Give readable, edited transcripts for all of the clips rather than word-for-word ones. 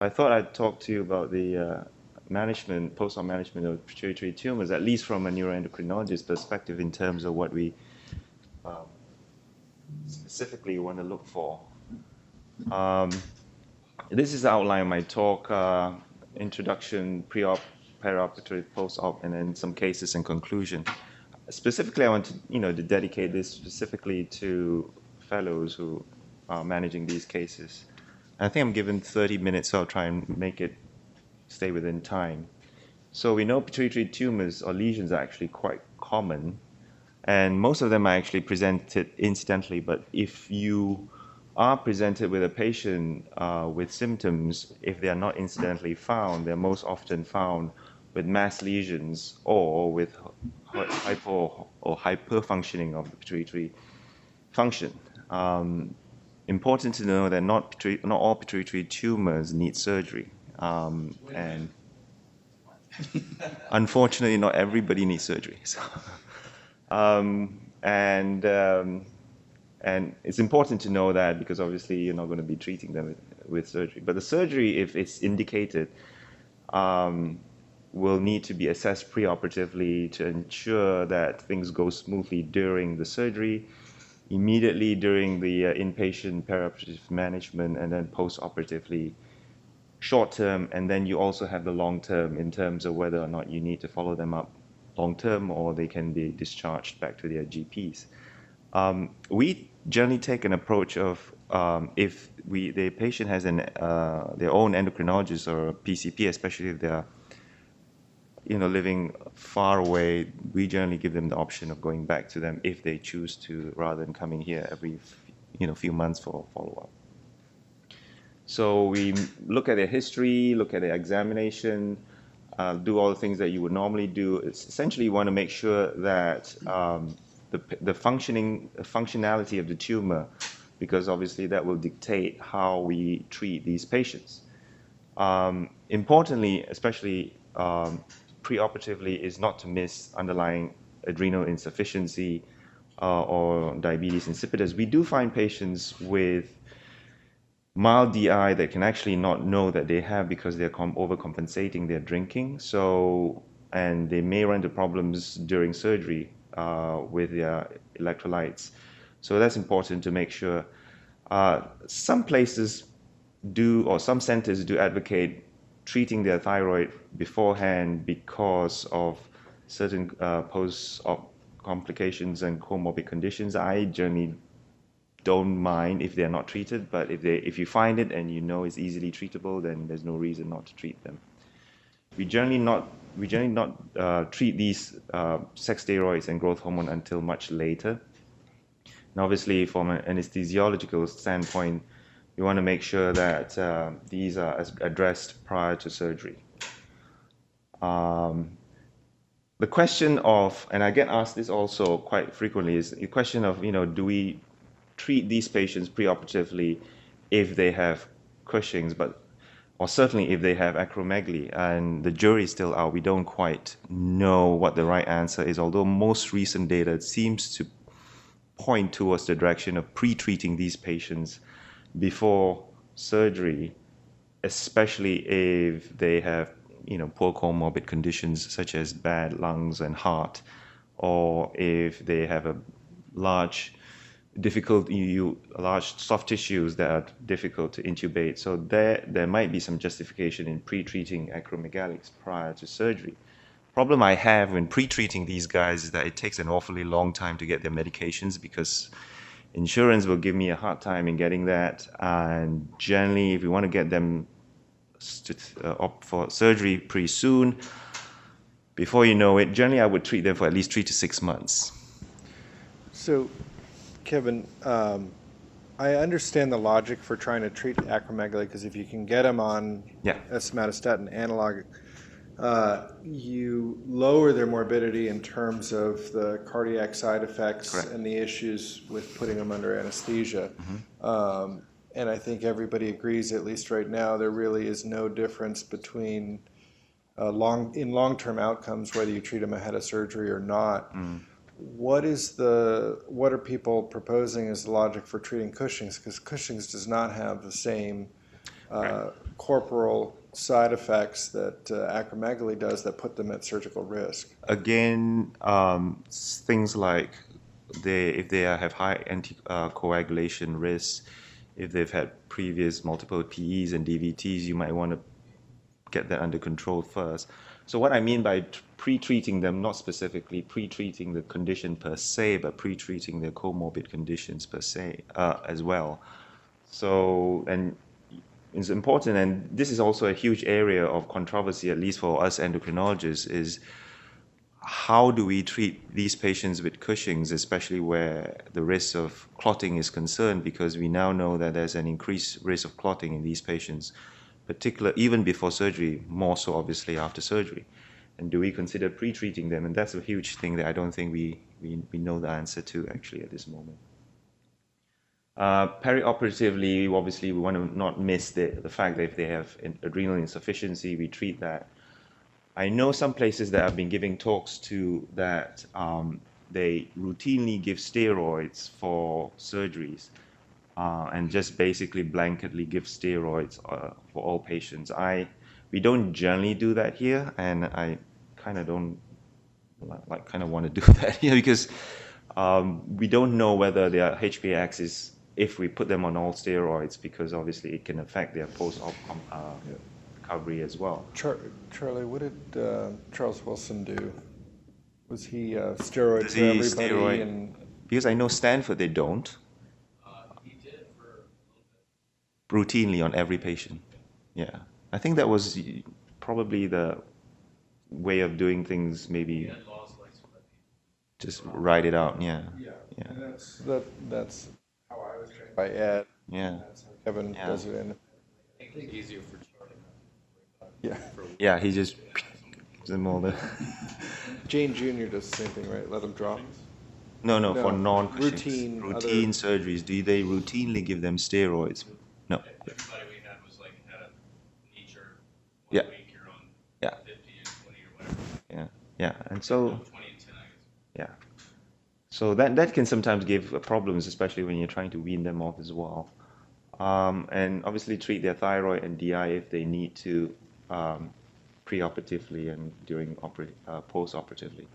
I thought I'd talk to you about the post-op management of pituitary tumors, at least from a neuroendocrinologist perspective in terms of what we um, specifically want to look for. Um, this is the outline of my talk, introduction, pre-op, perioperative, post-op, and then some cases in conclusion. Specifically, I want to dedicate this specifically to fellows who are managing these cases. I think I'm given 30 minutes, so I'll try and make it stay within time. So we know pituitary tumors or lesions are actually quite common, and most of them are actually presented incidentally. But if you are presented with a patient with symptoms, if they are not incidentally found, they're most often found with mass lesions or with hypo or hyperfunctioning of the pituitary function. Important to know that not all pituitary tumors need surgery, and unfortunately, not everybody needs surgery. So, and it's important to know that because obviously you're not going to be treating them with surgery. But the surgery, if it's indicated, will need to be assessed preoperatively to ensure that things go smoothly during the surgery, immediately during the inpatient perioperative management, and then post-operatively short term, and then you also have the long term in terms of whether or not you need to follow them up long term or they can be discharged back to their GPs. We generally take an approach of if the patient has their own endocrinologist or PCP, especially if they're living far away, we generally give them the option of going back to them if they choose to, rather than coming here every few months for follow-up. So we look at their history, look at their examination, do all the things that you would normally do. It's essentially you want to make sure that the functionality of the tumor, because obviously that will dictate how we treat these patients. Importantly, especially preoperatively, is not to miss underlying adrenal insufficiency or diabetes insipidus. We do find patients with mild DI that can actually not know that they have because they're overcompensating their drinking. So, and they may run into problems during surgery with their electrolytes. So that's important to make sure. Some places do, or some centers do advocate treating their thyroid beforehand because of certain post-op complications and comorbid conditions. I generally don't mind if they're not treated, but if you find it and you know it's easily treatable, then there's no reason not to treat them. We generally not treat these sex steroids and growth hormone until much later. And obviously, from an anesthesiological standpoint, we want to make sure that these are addressed prior to surgery. The question of, and I get asked this also quite frequently, is the question of, do we treat these patients preoperatively if they have Cushing's, or certainly if they have acromegaly, and the jury is still out. We don't quite know what the right answer is, although most recent data seems to point towards the direction of pre-treating these patients before surgery, especially if they have poor comorbid conditions such as bad lungs and heart, or if they have a large soft tissues that are difficult to intubate. So there might be some justification in pre-treating acromegalics prior to surgery. Problem I have when pre-treating these guys is that it takes an awfully long time to get their medications because insurance will give me a hard time in getting that. And generally, if you want to get them opt for surgery pretty soon, before you know it, generally I would treat them for at least 3 to 6 months. So, Kevin, I understand the logic for trying to treat acromegaly because if you can get them on somatostatin analog, you lower their morbidity in terms of the cardiac side effects Correct. And the issues with putting them under anesthesia. And I think everybody agrees, at least right now, there really is no difference between long-term outcomes, whether you treat them ahead of surgery or not. What are people proposing as the logic for treating Cushing's? Because Cushing's does not have the same corporal side effects that acromegaly does that put them at surgical risk? Again, things like if they have high anticoagulation risks, if they've had previous multiple PEs and DVTs, you might want to get that under control first. So what I mean by pre-treating them, not specifically pre-treating the condition per se, but pre-treating the comorbid conditions per se as well. So, and it's important, and this is also a huge area of controversy, at least for us endocrinologists, is how do we treat these patients with Cushing's, especially where the risk of clotting is concerned, because we now know that there's an increased risk of clotting in these patients, particularly even before surgery, more so obviously after surgery. And do we consider pre-treating them? And that's a huge thing that I don't think we know the answer to actually at this moment. Perioperatively, obviously, we want to not miss the fact that if they have adrenal insufficiency, we treat that. I know some places that I've been giving talks to that they routinely give steroids for surgeries and just basically blanketly give steroids for all patients. We don't generally do that here, and I kind of want to do that here because we don't know whether their HbA axis, if we put them on all steroids, because obviously it can affect their post-op recovery as well. Charlie, what did Charles Wilson do? Was he steroid Does for he everybody? steroid? And Because I know Stanford, they don't. He did it for a little bit. Routinely on every patient. Yeah. I think that was probably the way of doing things, maybe He had laws like so that people just write it out. Yeah. yeah, Yeah. and that's how I was trained by Ed. Yeah. That's how Kevin Yeah. does it in. I think it's easier for Charlie not Yeah. to worry about it. Yeah, he just them all the Jane Jr. does the same thing, right? Let them drop. No, No, for routine routine surgeries, do they routinely give them steroids? No. Everybody we had was like had a nature Yeah. 1 week you're on Yeah. 50 and 20 or whatever. Yeah. Yeah. And so 20 and 10 I guess. yeah. So that can sometimes give problems, especially when you're trying to wean them off as well. And obviously treat their thyroid and DI if they need to preoperatively and during post-operatively.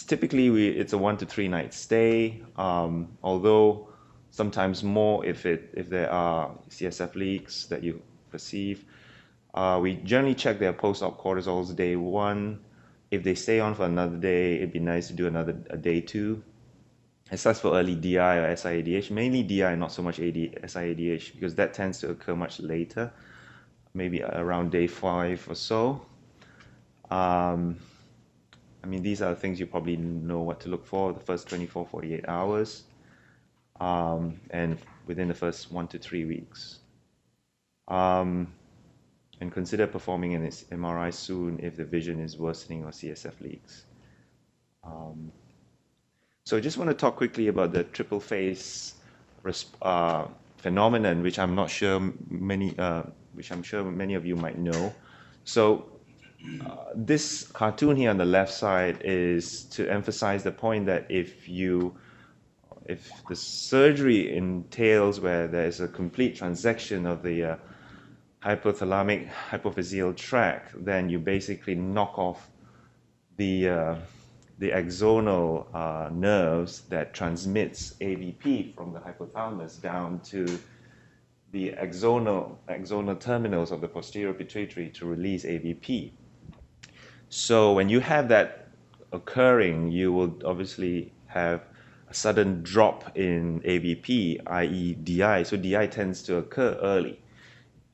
Typically, it's a 1 to 3 night stay, although sometimes more if there are CSF leaks that you perceive. We generally check their post-op cortisols day 1. If they stay on for another day, it'd be nice to do a day 2. As such for early DI or SIADH, mainly DI, not so much SIADH, because that tends to occur much later, maybe around day 5 or so. I mean, these are things you probably know what to look for the first 24, 48 hours, and within the first 1 to 3 weeks. And consider performing an MRI soon if the vision is worsening or CSF leaks. So I just want to talk quickly about the triple phase phenomenon, which I'm sure many of you might know. So this cartoon here on the left side is to emphasize the point that if the surgery entails where there is a complete transection of the hypothalamic hypophyseal tract, then you basically knock off the axonal nerves that transmits AVP from the hypothalamus down to the axonal terminals of the posterior pituitary to release AVP. So when you have that occurring, you will obviously have a sudden drop in AVP, i.e. DI. So DI tends to occur early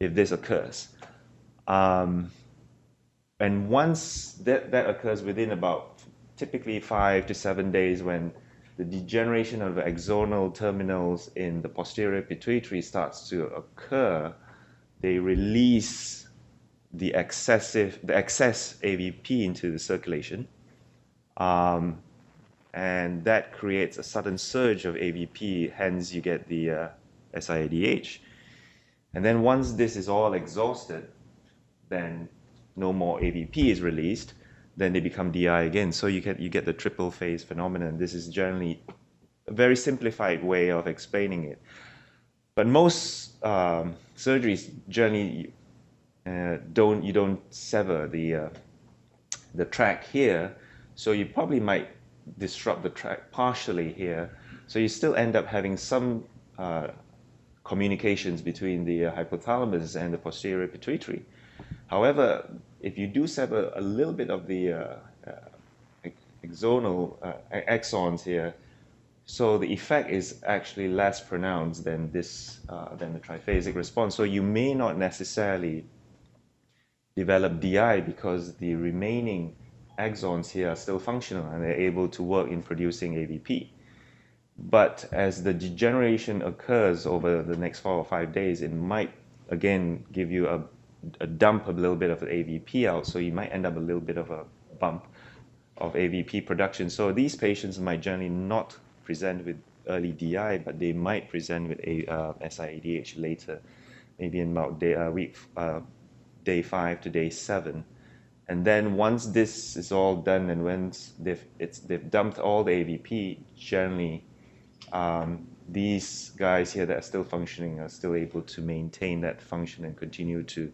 if this occurs. And once that occurs within about typically 5 to 7 days, when the degeneration of the axonal terminals in the posterior pituitary starts to occur, they release the excess AVP into the circulation, and that creates a sudden surge of AVP. Hence, you get the SIADH. And then once this is all exhausted, then no more AVP is released. Then they become DI again. So you get the triple phase phenomenon. This is generally a very simplified way of explaining it. But most surgeries generally you don't sever the tract here, so you probably might disrupt the tract partially here. So you still end up having some communications between the hypothalamus and the posterior pituitary. However, if you do sever a little bit of the axonal axons here, so the effect is actually less pronounced than than the triphasic response. So you may not necessarily develop DI because the remaining axons here are still functional and they're able to work in producing AVP. But as the degeneration occurs over the next 4 or 5 days, it might again give you a dump, a little bit of the AVP out, so you might end up a little bit of a bump of AVP production. So these patients might generally not present with early DI, but they might present with SIADH later, maybe in about day 5 to day 7. And then once this is all done and once they've dumped all the AVP, generally these guys here that are still functioning are still able to maintain that function and continue to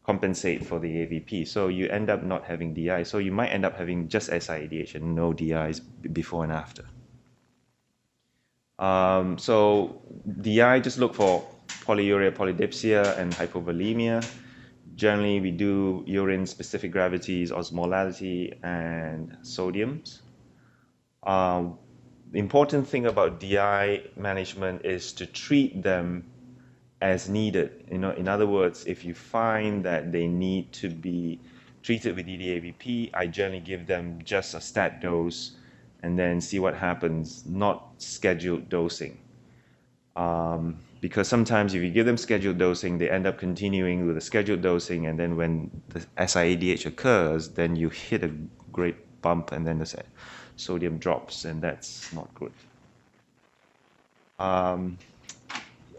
compensate for the AVP. So you end up not having DI. So you might end up having just SIADH and no DIs before and after. So DI, just look for polyuria, polydipsia, and hypovolemia. Generally, we do urine specific gravities, osmolality, and sodiums. The important thing about DI management is to treat them as needed. In other words, if you find that they need to be treated with DDAVP, I generally give them just a stat dose and then see what happens, not scheduled dosing. Because sometimes if you give them scheduled dosing, they end up continuing with the scheduled dosing, and then when the SIADH occurs, then you hit a great bump and then the sodium drops, and that's not good.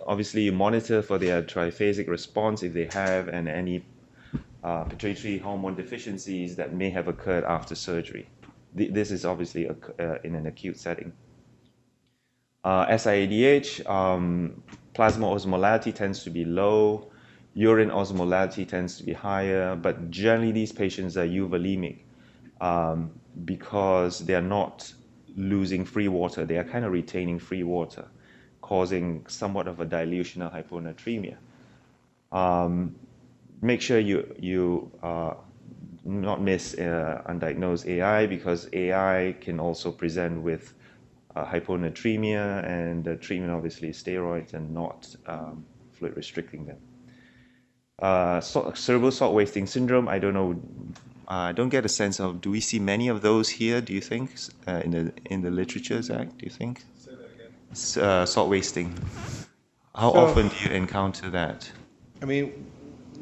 Obviously, you monitor for their triphasic response if they have, and any pituitary hormone deficiencies that may have occurred after surgery. This is obviously in an acute setting. SIADH, plasma osmolality tends to be low, urine osmolality tends to be higher, but generally these patients are euvolemic because they are not losing free water, they are kind of retaining free water, causing somewhat of a dilution of hyponatremia. Make sure you not miss undiagnosed AI, because AI can also present with hyponatremia, and the treatment obviously is steroids and not fluid restricting them. Cerebral salt wasting syndrome, I don't know, I don't get a sense of, do we see many of those here, do you think, in the literature, Zach, do you think? Say that again. Salt wasting. How often do you encounter that? I mean,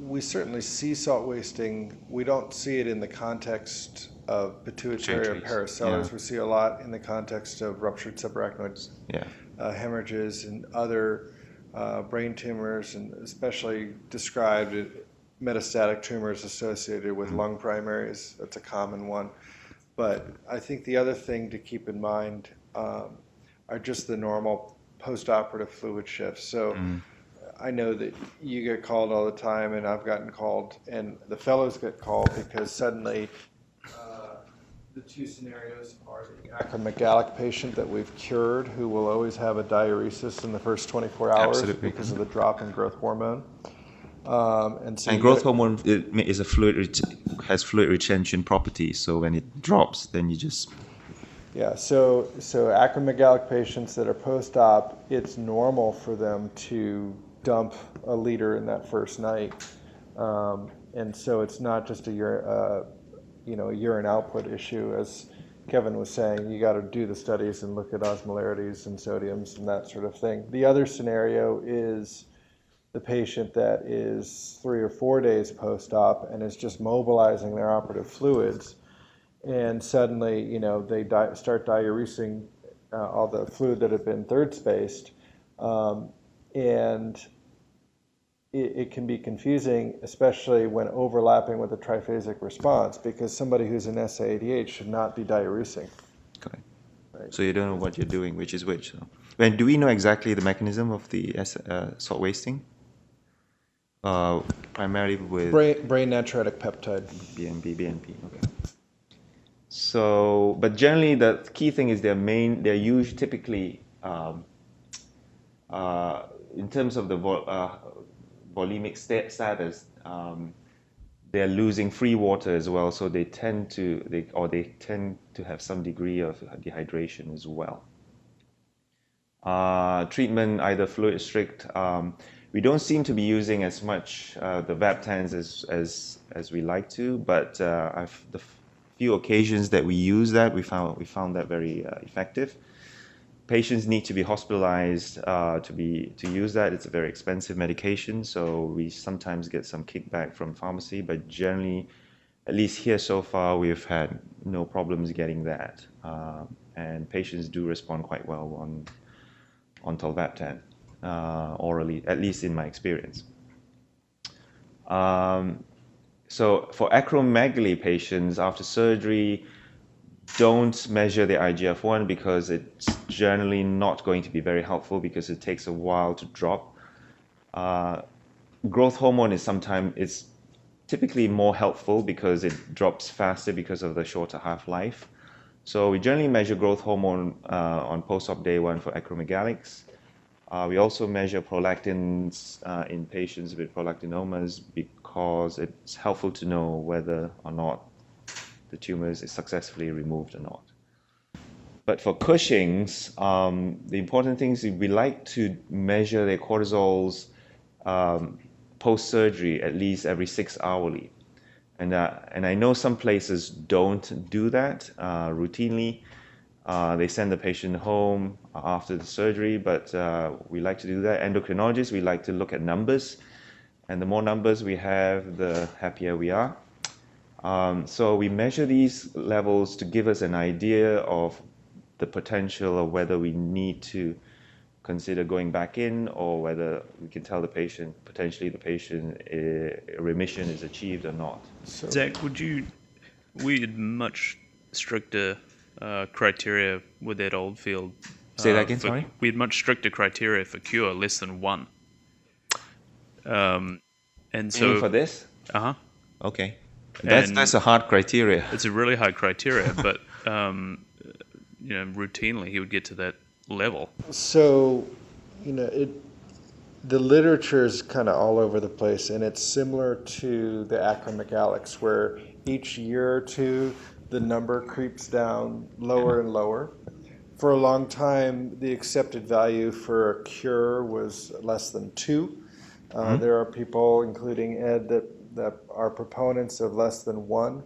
we certainly see salt wasting. We don't see it in the context of pituitary or paracellars. Yeah. We see a lot in the context of ruptured subarachnoid hemorrhages and other brain tumors, and especially described metastatic tumors associated with lung primaries. That's a common one. But I think the other thing to keep in mind are just the normal postoperative fluid shifts. So I know that you get called all the time, and I've gotten called, and the fellows get called because suddenly the two scenarios are the acromegalic patient that we've cured, who will always have a diuresis in the first 24 hours. Absolutely. Because of the drop in growth hormone. And growth hormone is has fluid retention properties, so when it drops, then you just... Yeah, so acromegalic patients that are post-op, it's normal for them to dump a liter in that first night, and so it's not just a urine output issue, as Kevin was saying. You got to do the studies and look at osmolarities and sodiums and that sort of thing. The other scenario is the patient that is 3 or 4 days post-op and is just mobilizing their operative fluids, and suddenly, they start diuresing all the fluid that had been third spaced, and it can be confusing, especially when overlapping with a triphasic response, because somebody who's in SIADH should not be diuresing. Okay. So you don't know what you're doing, which is which. So. And do we know exactly the mechanism of the salt wasting? Primarily with Brain natriuretic peptide. BNP. Okay. So, but generally, the key thing is they're usually typically in terms of the volemic status, they're losing free water as well, so they tend to have some degree of dehydration as well. Treatment, either fluid strict. We don't seem to be using as much the Vaptans as we like to, but the few occasions that we use that, we found that very effective. Patients need to be hospitalized to use that. It's a very expensive medication, so we sometimes get some kickback from pharmacy, but generally, at least here so far, we've had no problems getting that. And patients do respond quite well on tolvaptan orally, at least in my experience. So for acromegaly patients after surgery, don't measure the IGF-1 because it's generally not going to be very helpful because it takes a while to drop. Growth hormone is typically more helpful because it drops faster because of the shorter half-life. So we generally measure growth hormone on post-op day 1 for acromegalics. We also measure prolactins in patients with prolactinomas because it's helpful to know whether or not the tumor is successfully removed or not. But for Cushing's, the important thing is we like to measure their cortisols post-surgery at least every 6 hourly. And I know some places don't do that routinely. They send the patient home after the surgery, but we like to do that. Endocrinologists, we like to look at numbers. And the more numbers we have, the happier we are. So we measure these levels to give us an idea of the potential of whether we need to consider going back in or whether we can tell the patient, potentially the patient remission is achieved or not. So, Zach, we had much stricter criteria with that old field. Say that again, sorry? We had much stricter criteria for cure, less than 1. And so for this? Uh-huh. Okay. That's a hard criteria. It's a really hard criteria, but routinely he would get to that level. So, the literature is kind of all over the place, and it's similar to the acromegalics, where each year or two the number creeps down lower and lower. For a long time, the accepted value for a cure was less than 2. There are people, including Ed, that are proponents of less than 1.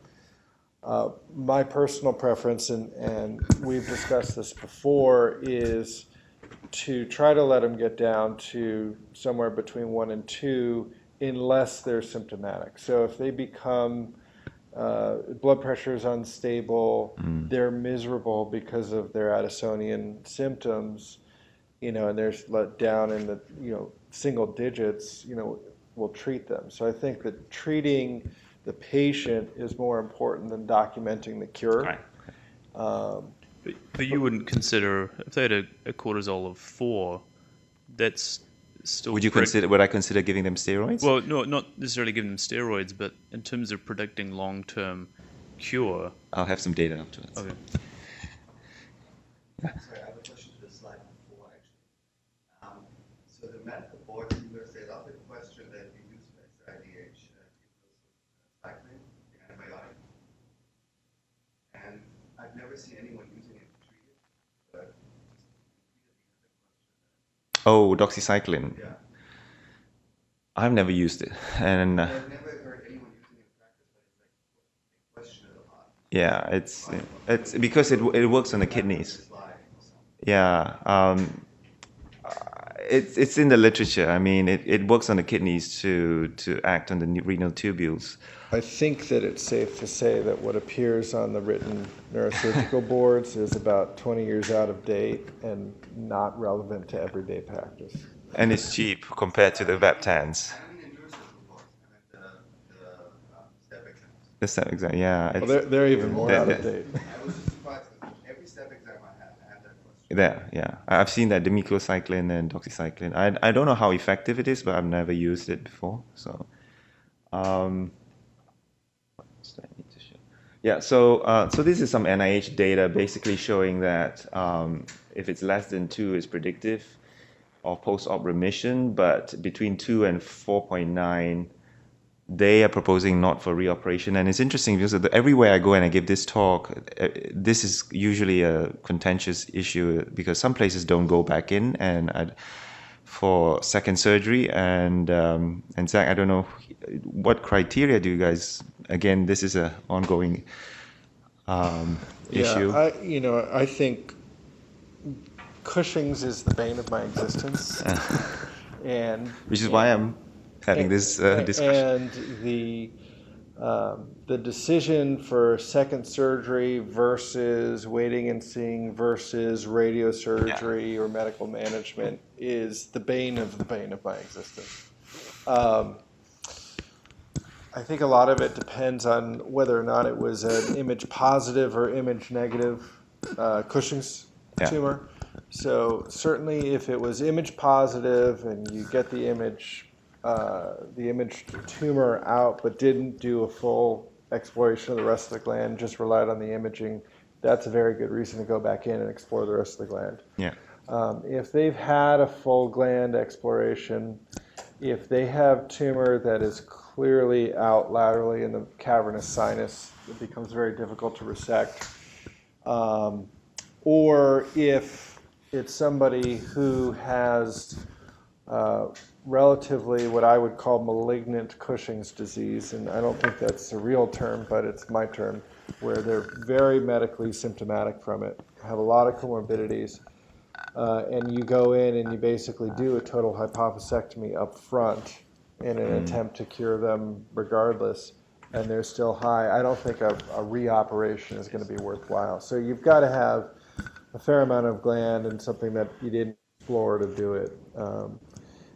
My personal preference, and we've discussed this before, is to try to let them get down to somewhere between 1 and 2 unless they're symptomatic. So if they become blood pressure is unstable, they're miserable because of their Addisonian symptoms, and they're let down in the single digits, we'll treat them. So I think that treating the patient is more important than documenting the cure. Right. But you wouldn't consider, if they had a cortisol of 4, that's still... Would I consider giving them steroids? Well, no, not necessarily giving them steroids, but in terms of predicting long-term cure... I'll have some data afterwards. Okay. Sorry, I have a question to the slide before, actually. So the medical board university, I love the question that you use for SIADH, cycling, the antibiotic. And I've never seen anyone using it to treat it, but Oh, doxycycline. yeah. I've never used it, and I've never heard anyone using it in practice, but it's like they question it a lot. yeah, it's because it works on the kidneys. Yeah, it's in the literature. I mean, it works on the kidneys to act on the renal tubules. I think that it's safe to say that what appears on the written neurosurgical boards is about 20 years out of date and not relevant to everyday practice. And it's cheap compared to the Vaptans. I mean, in neurosurgical boards, I meant the step exams. The step exam, yeah. Well, they're even more out of date. I was just surprised because every step exam I had There, yeah. I've seen that demeclocycline and doxycycline. I don't know how effective it is, but I've never used it before. So, um, what's that I need to show? Yeah. So this is some NIH data basically showing that if it's less than 2, it's predictive of post-op remission, but between 2 and 4.9, they are proposing not for reoperation. And it's interesting because everywhere I go and I give this talk, this is usually a contentious issue because some places don't go back in for second surgery. And Zach, I don't know, what criteria do you guys, again, this is an ongoing issue. Yeah, I think Cushing's is the bane of my existence. And Which is why I'm having this discussion. And the decision for second surgery versus waiting and seeing versus radiosurgery or medical management is the bane of my existence. I think a lot of it depends on whether or not it was an image positive or image negative Cushing's tumor. So certainly if it was image positive and you get the image tumor out but didn't do a full exploration of the rest of the gland, just relied on the imaging, that's a very good reason to go back in and explore the rest of the gland. Yeah. If they've had a full gland exploration, if they have tumor that is clearly out laterally in the cavernous sinus, it becomes very difficult to resect. Or if it's somebody who has relatively what I would call malignant Cushing's disease, and I don't think that's a real term, but it's my term, where they're very medically symptomatic from it, have a lot of comorbidities, and you go in and you basically do a total hypophysectomy up front in an attempt to cure them regardless, and they're still high. I don't think a reoperation is going to be worthwhile. So you've got to have a fair amount of gland and something that you didn't explore to do it.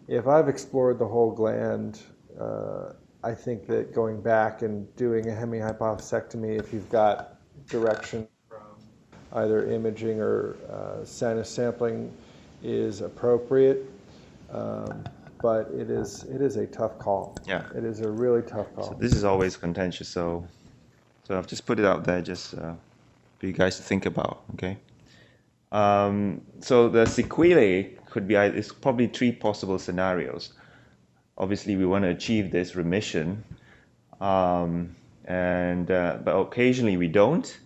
If I've explored the whole gland, I think that going back and doing a hemihypophysectomy, if you've got direction from either imaging or sinus sampling, is appropriate. But it is a tough call. Yeah. It is a really tough call. So this is always contentious. So I've just put it out there just for you guys to think about. Okay. So the sequelae could be, it's probably 3 possible scenarios. Obviously, we want to achieve this remission, but occasionally we don't.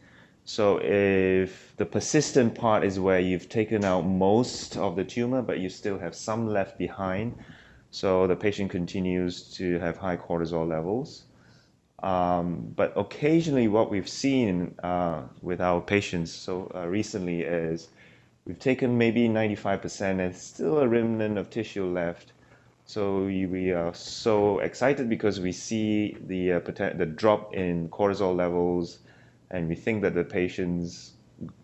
So if the persistent part is where you've taken out most of the tumor, but you still have some left behind, so the patient continues to have high cortisol levels. But occasionally what we've seen with our patients recently is we've taken maybe 95% and still a remnant of tissue left. So we are so excited because we see the drop in cortisol levels, and we think that the patient's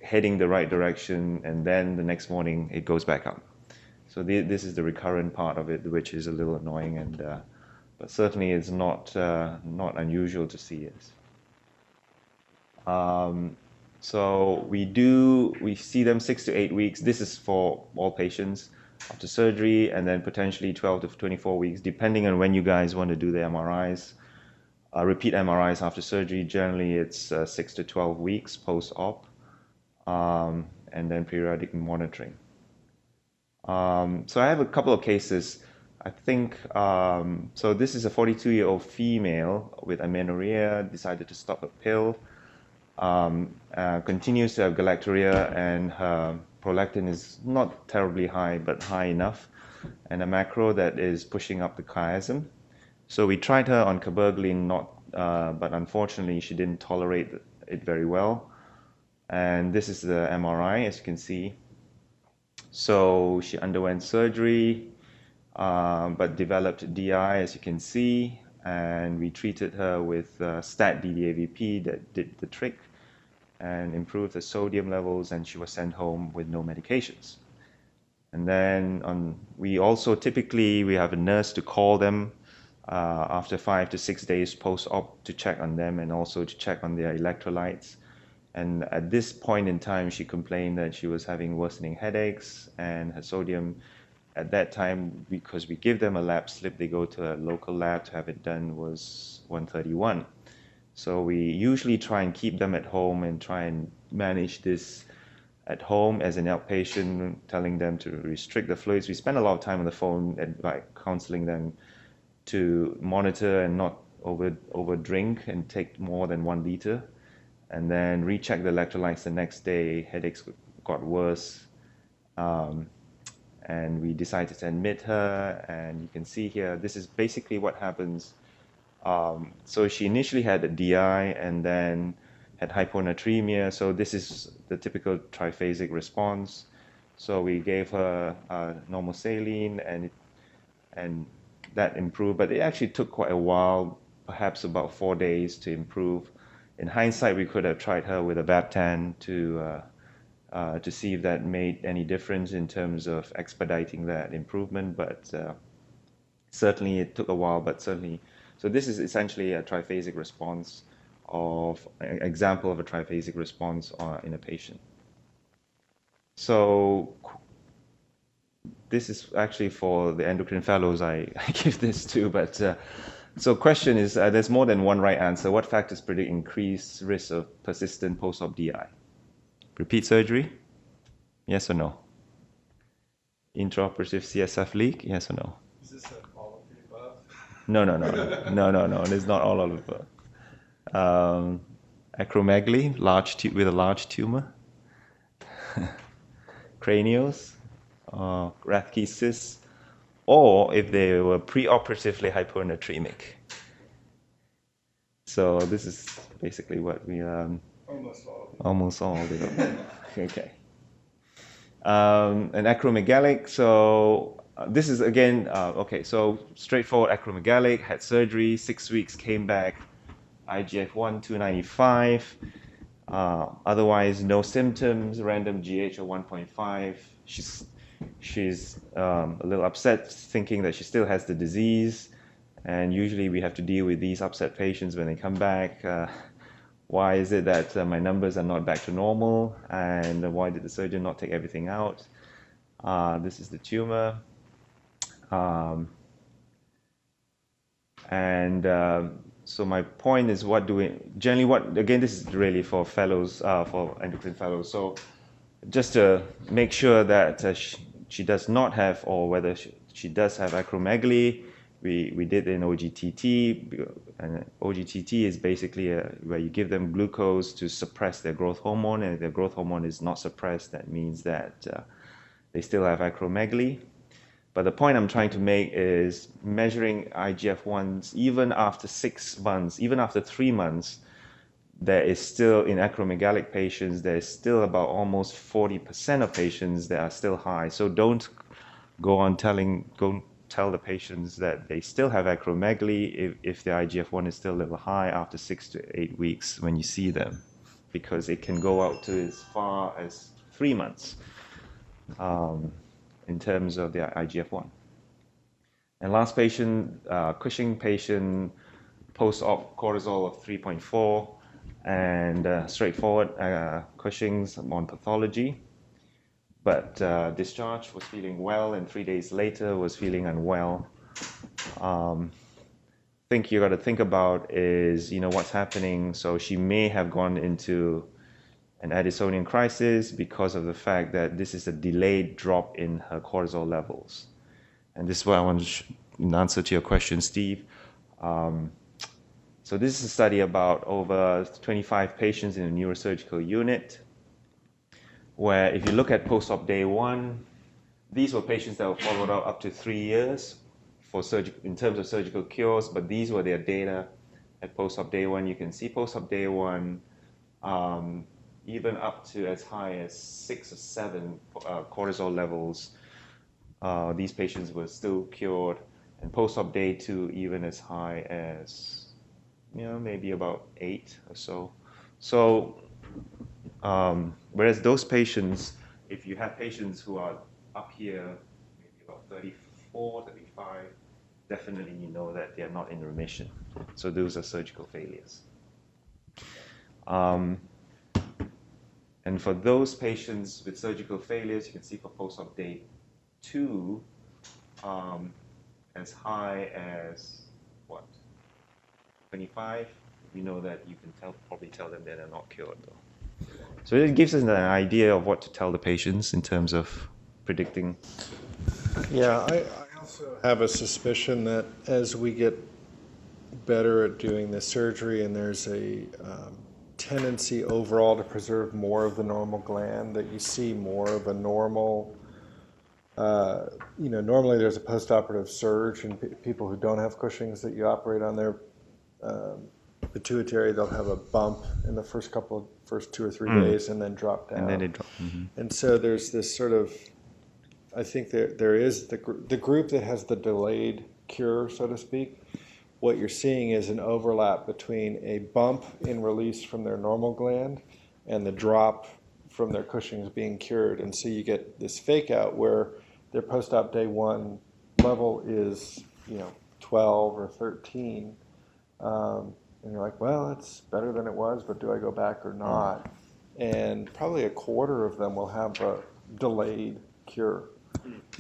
heading the right direction, and then the next morning it goes back up. So this is the recurrent part of it, which is a little annoying, but certainly it's not unusual to see it. So we see them 6 to 8 weeks. This is for all patients after surgery, and then potentially 12 to 24 weeks, depending on when you guys want to do the MRIs. Repeat MRIs after surgery, generally it's 6 to 12 weeks post-op, and then periodic monitoring. So I have a couple of cases. I think, so this is a 42-year-old female with amenorrhea, decided to stop a pill, continues to have galactorrhea, and her prolactin is not terribly high, but high enough, and a macro that is pushing up the chiasm. So we tried her on cabergoline, but unfortunately she didn't tolerate it very well. And this is the MRI, as you can see. So she underwent surgery, but developed DI, as you can see, and we treated her with STAT-DDAVP that did the trick and improved the sodium levels, and she was sent home with no medications. And then we also typically have a nurse to call them after 5 to 6 days post-op to check on them, and also to check on their electrolytes. And at this point in time, she complained that she was having worsening headaches, and her sodium at that time, because we give them a lab slip, they go to a local lab to have it done, was 131. So we usually try and keep them at home and try and manage this at home as an outpatient, telling them to restrict the fluids. We spend a lot of time on the phone and like counseling them to monitor and not over drink and take more than 1 liter, and then recheck the electrolytes the next day. Headaches got worse, and we decided to admit her. And you can see here, this is basically what happens. So she initially had a DI and then had hyponatremia. So this is the typical triphasic response. So we gave her normal saline, and that improved, but it actually took quite a while, perhaps about 4 days to improve. In hindsight, we could have tried her with a Vaptan to see if that made any difference in terms of expediting that improvement, but certainly it took a while, but certainly. So this is essentially a triphasic response of an example of a triphasic response in a patient. So this is actually for the endocrine fellows I give this to, but so question is, there's more than one right answer. What factors predict increased risk of persistent post-op DI? Repeat surgery? Yes or no? Intraoperative CSF leak? Yes or no? Is this all of the above? No. It's not all of the above. Acromegaly, with a large tumor. Cranials, Rathke cysts, or if they were preoperatively hyponatremic. So this is basically what we almost all of it. Okay. An acromegalic. So this is again okay. So straightforward acromegalic. Had surgery. 6 weeks. Came back. IGF-1 295. Otherwise, no symptoms. Random GH of 1.5. She's a little upset, thinking that she still has the disease. And usually we have to deal with these upset patients when they come back. Why is it that my numbers are not back to normal? And why did the surgeon not take everything out? This is the tumor. So my point is, again, this is really for fellows, for endocrine fellows. So just to make sure that she does not have, or whether she does have acromegaly, we did an OGTT, and OGTT is basically where you give them glucose to suppress their growth hormone, and if their growth hormone is not suppressed, that means that they still have acromegaly. But the point I'm trying to make is measuring IGF-1s even after 6 months, even after 3 months, there is still, in acromegalic patients, there is still about almost 40% of patients that are still high. So don't go tell the patients that they still have acromegaly if their IGF-1 is still a little high after 6 to 8 weeks when you see them, because it can go out to as far as 3 months in terms of their IGF-1. And last patient, Cushing patient, post-op cortisol of 3.4, and straightforward Cushing's on pathology. But discharge, was feeling well, and 3 days later was feeling unwell. Think you got to think about is, what's happening. So she may have gone into an Addisonian crisis because of the fact that this is a delayed drop in her cortisol levels. And this is what I want to in answer to your question, Steve. So this is a study about over 25 patients in a neurosurgical unit, where if you look at post-op day 1, these were patients that were followed up to 3 years in terms of surgical cures, but these were their data at post-op day 1. You can see post-op day 1, even up to as high as 6 or 7 cortisol levels, these patients were still cured, and post-op day 2 even as high as maybe about 8 or so. So whereas those patients, if you have patients who are up here, maybe about 34, 35, definitely you know that they are not in remission. So those are surgical failures. And for those patients with surgical failures, you can see for post-op day 2, as high as, what, 25, you know that you can probably tell them that they're not cured, though. So it gives us an idea of what to tell the patients in terms of predicting. Yeah, I also have a suspicion that as we get better at doing the surgery and there's a tendency overall to preserve more of the normal gland, that you see more of a normal, normally there's a postoperative surge in people who don't have Cushing's that you operate on their pituitary. They'll have a bump in the first 2 or 3 days and then drop down. And then it drops. And so there's this sort of, I think there is the group that has the delayed cure, so to speak. What you're seeing is an overlap between a bump in release from their normal gland and the drop from their Cushing's being cured. And so you get this fake out where their post-op day 1 level is, 12 or 13. And you're like, well, it's better than it was, but do I go back or not? And probably a quarter of them will have a delayed cure.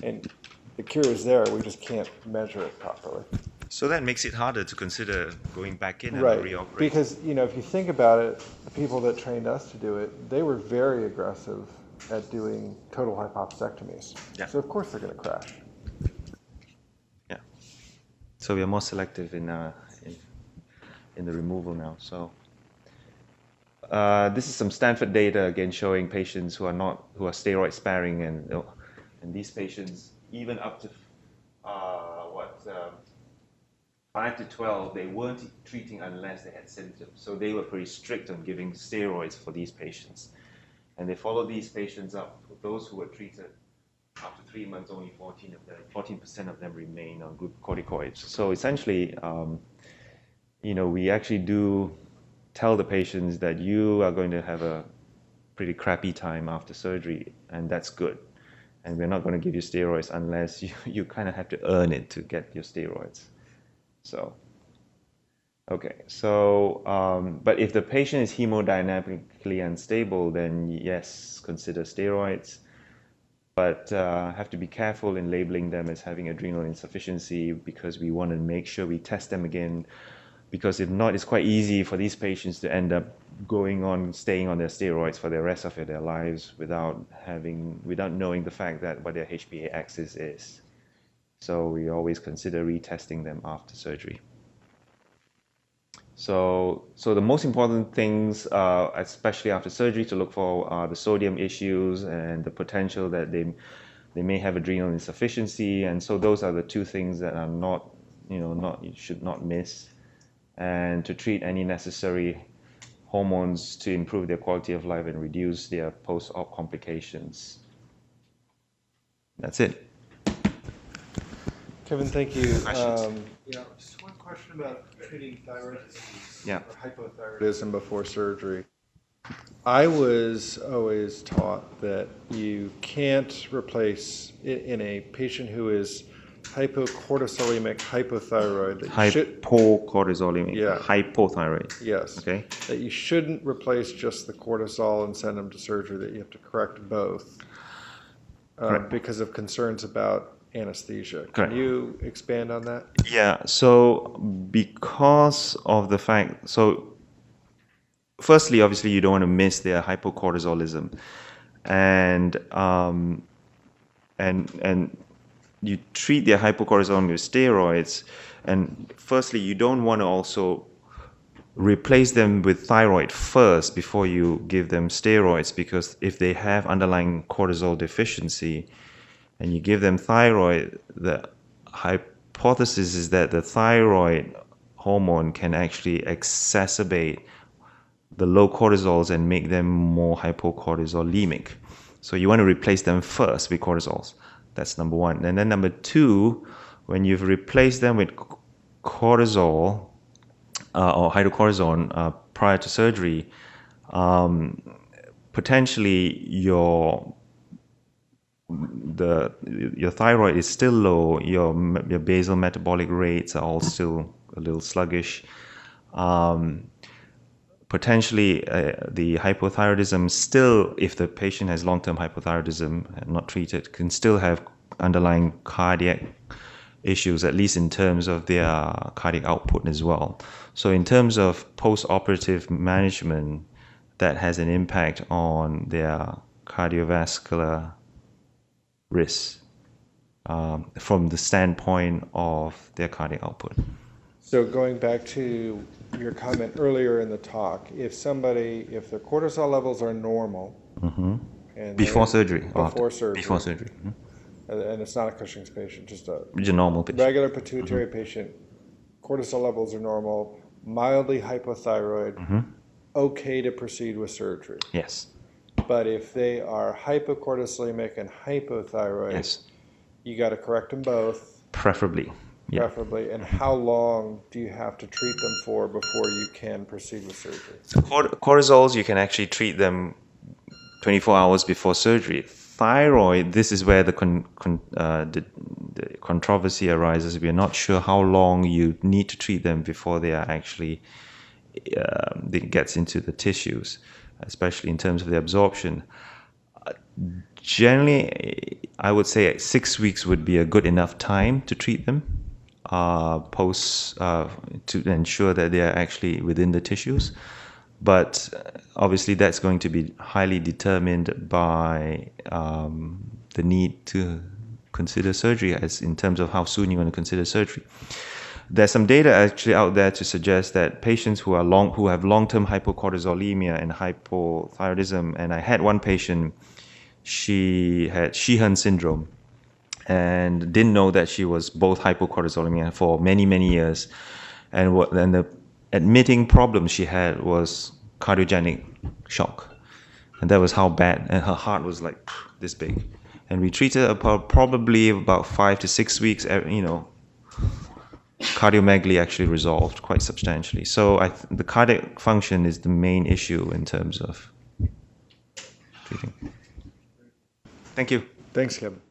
And the cure is there, we just can't measure it properly. So that makes it harder to consider going back in and Right, reoperate. because if you think about it, the people that trained us to do it, they were very aggressive at doing total hypopsectomies. Yeah. So of course they're going to crash. Yeah. So we are more selective in the removal now. So this is some Stanford data again showing patients who are steroid sparing, and these patients even up to 5 to 12, they weren't treating unless they had symptoms. So they were pretty strict on giving steroids for these patients. And they followed these patients up. For those who were treated after 3 months, only 14% of them remain on glucocorticoids. So essentially, we actually do tell the patients that you are going to have a pretty crappy time after surgery, and that's good. And we're not going to give you steroids unless you kind of have to earn it to get your steroids. So, okay. So, but if the patient is hemodynamically unstable, then yes, consider steroids. But have to be careful in labeling them as having adrenal insufficiency, because we want to make sure we test them again. Because if not, it's quite easy for these patients to end up staying on their steroids for the rest of their lives without knowing the fact that what their HbA axis is. So we always consider retesting them after surgery. So the most important things, especially after surgery, to look for are the sodium issues and the potential that they may have adrenal insufficiency. And so those are the 2 things that are you should not miss. And to treat any necessary hormones to improve their quality of life and reduce their post-op complications. That's it. Kevin, thank you. Questions? Just one question about treating thyroid disease Yeah. or hypothyroidism before surgery. I was always taught that you can't replace, in a patient who is hypocortisolemic hypothyroid, that you Hypocortisolemic, Yeah. hypothyroid. yes, Okay. that you shouldn't replace just the cortisol and send them to surgery, that you have to correct both Correct. because of concerns about anesthesia. Correct. Can you expand on that? Yeah, so because of the fact, firstly, obviously, you don't want to miss their hypocortisolism, and you treat their hypocortisolism with steroids, and firstly, you don't want to also replace them with thyroid first before you give them steroids, because if they have underlying cortisol deficiency and you give them thyroid, the hypothesis is that the thyroid hormone can actually exacerbate the low cortisols and make them more hypocortisolemic. So you want to replace them first with cortisols. That's number 1. And then number 2, when you've replaced them with cortisol or hydrocortisone prior to surgery, potentially your thyroid is still low, your basal metabolic rates are all still a little sluggish. potentially the hypothyroidism still, if the patient has long-term hypothyroidism and not treated, can still have underlying cardiac issues, at least in terms of their cardiac output as well. So in terms of post-operative management, that has an impact on their cardiovascular risk from the standpoint of their cardiac output. So going back to your comment earlier in the talk, if their cortisol levels are normal, and Before surgery. or after? before surgery, Before surgery. and it's not a Cushing's patient, just a Just a normal patient. regular pituitary patient, cortisol levels are normal, mildly hypothyroid, okay to proceed with surgery. Yes. But if they are hypocortisolemic and hypothyroid, Yes. you got to correct them both, Preferably. Yeah. preferably. And how long do you have to treat them for before you can proceed with surgery? So cortisols, you can actually treat them 24 hours before surgery. Thyroid, this is where the controversy arises. We are not sure how long you need to treat them before they are actually it gets into the tissues, especially in terms of the absorption. Generally, I would say 6 weeks would be a good enough time to treat them to ensure that they are actually within the tissues. But obviously, that's going to be highly determined by the need to consider surgery, as in terms of how soon you want to consider surgery. There's some data actually out there to suggest that patients who have long-term hypocortisolemia and hypothyroidism, and I had one patient, she had Sheehan syndrome, and didn't know that she was both hypocortisolemia for many, many years, and the admitting problem she had was cardiogenic shock, and that was how bad, and her heart was like this big, and we treated her probably about 5 to 6 weeks. Cardiomegaly actually resolved quite substantially. So the cardiac function is the main issue in terms of treating. Thank you. Thanks, Kevin.